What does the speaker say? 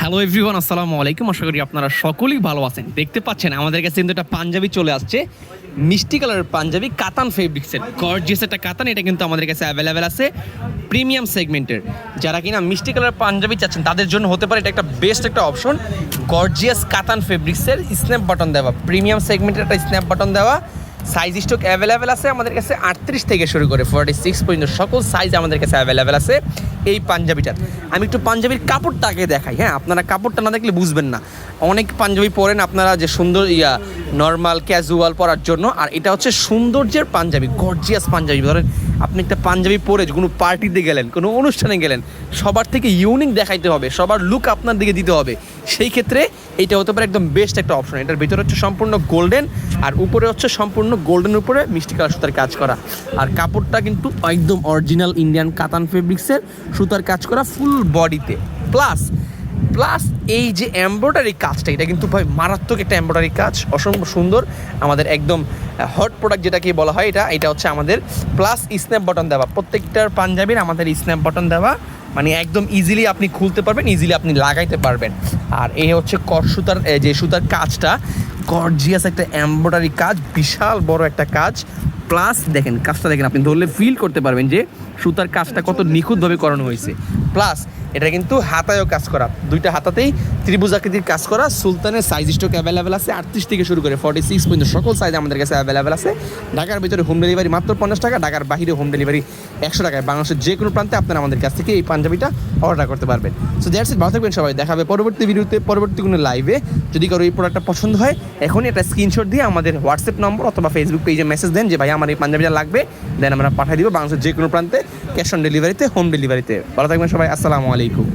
Hello everyone, আসসালামু আলাইকুম। আশা করি আপনারা সকলেই ভালো আছেন। দেখতে পাচ্ছেন আমাদের কাছে কিন্তু একটা পাঞ্জাবি চলে আসছে, মিষ্টি কালারের পাঞ্জাবি, কাতান ফেব্রিক্সের গর্জিয়াস একটা কাতান। এটা কিন্তু আমাদের কাছে অ্যাভেলেবেল আছে প্রিমিয়াম সেগমেন্টের। যারা কিনা মিষ্টি কালার পাঞ্জাবি চাচ্ছেন তাদের জন্য হতে পারে এটা একটা বেস্ট একটা অপশন। গর্জিয়াস কাতান ফেব্রিক্সের স্ন্যাপ বাটন দেওয়া, প্রিমিয়াম সেগমেন্টের একটা স্ন্যাপ বাটন দেওয়া। সাইজ স্টক অ্যাভেলেবেল আছে আমাদের কাছে 38 থেকে শুরু করে 46 পর্যন্ত সকল সাইজ আমাদের কাছে অ্যাভেলেবেল আছে এই পাঞ্জাবিটার। আমি একটু পাঞ্জাবির কাপড়টাকে দেখাই। হ্যাঁ, আপনারা কাপড়টা না দেখলে বুঝবেন না। অনেক পাঞ্জাবি পরেন আপনারা যে সুন্দর নর্মাল ক্যাজুয়াল পরার জন্য, আর এটা হচ্ছে সৌন্দর্যের পাঞ্জাবি, গর্জিয়াস পাঞ্জাবি। ধরেন আপনি একটা পাঞ্জাবি পরে কোনো পার্টিতে গেলেন, কোনো অনুষ্ঠানে গেলেন, সবার থেকে ইউনিক দেখাইতে হবে, সবার লুক আপনার দিকে দিতে হবে। সেই ক্ষেত্রে এটা হতে পারে একদম বেস্ট একটা অপশন। এটার ভিতরে হচ্ছে সম্পূর্ণ গোল্ডেন, আর উপরে হচ্ছে সম্পূর্ণ গোল্ডেন উপরে মিষ্টি কালার সুতার কাজ করা। আর কাপড়টা কিন্তু একদম অরিজিনাল ইন্ডিয়ান কাতান ফেব্রিক্সের সুতার কাজ করা ফুল বডিতে। প্লাস এই যে এমব্রয়ডারি কাজটা, এটা কিন্তু ভাই মারাত্মক একটা এমব্রয়ডারি কাজ, অসম্ভব সুন্দর। আমাদের একদম হট প্রোডাক্ট যেটাকে বলা হয়, এটা হচ্ছে আমাদের প্লাস স্ন্যাপ বাটন দেওয়া। প্রত্যেকটার পাঞ্জাবির আমাদের স্ন্যাপ বাটন দেওয়া, মানে একদম ইজিলি আপনি খুলতে পারবেন, ইজিলি আপনি লাগাইতে পারবেন। আর এই হচ্ছে কট সুতার, যে সুতার কাজটা গর্জিয়াস একটা এমব্রয়ডারি কাজ, বিশাল বড় একটা কাজ। প্লাস দেখেন কাজটা, দেখেন আপনি ধরলে ফিল করতে পারবেন যে সুতার কাজটা কত নিখুঁতভাবে করানো হয়েছে। প্লাস এটা কিন্তু হাতায়ও কাজ করা, দুইটা হাতাতেই ত্রিভুজ আকৃতির কাজ করা। সুলতানের সাইজ স্টক অ্যাভেলেবেল আছে 38 থেকে শুরু করে 46 পর্যন্ত সকল সাইজ আমাদের কাছে অ্যাভেলেবেল আছে। ঢাকার ভিতরে হোম ডেলিভারি মাত্র 50 টাকা, ঢাকার বাইরে হোম ডেলিভারি 100 টাকায়। বাংলাদেশের যে কোনো প্রান্তে আপনারা আমাদের কাছ থেকে এই পাঞ্জাবিটা অর্ডার করতে পারবেন। সো দ্যাটস ইট, ভালো থাকবেন সবাই। দেখাবে পরবর্তী ভিডিওতে, পরবর্তী কোনো লাইভে। যদি কারো এই প্রোডাক্টটা পছন্দ হয়, এখনই একটা স্ক্রিনশট দিয়ে আমাদের হোয়াটসঅ্যাপ নম্বর অথবা ফেসবুক পেজে মেসেজ দেন যে ভাই আমার এই পাঞ্জাবিটা লাগবে, দেন আমরা পাঠিয়ে দিব বাংলাদেশের যে কোনো প্রান্তে, ক্যাশ অন ডেলিভারিতে, হোম ডেলিভারিতে। ভালো থাকবেন সবাই, আসসালামু আলাইকুম।